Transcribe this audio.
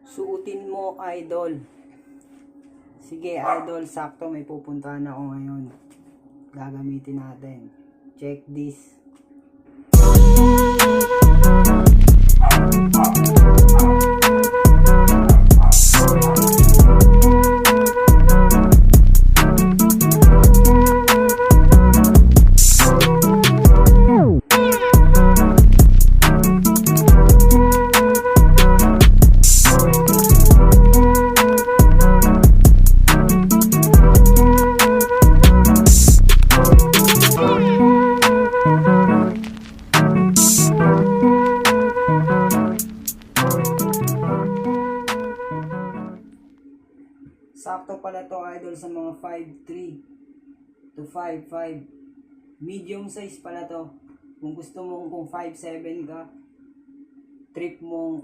Suotin mo, idol. Sige, idol, sakto may pupuntahan ako ngayon. Gagamitin natin. Check this. Sakto pala to, idol, sa mga 5'3 to 5'5. Medium size pala to. Kung gusto mong kung 5'7 ka, trip mong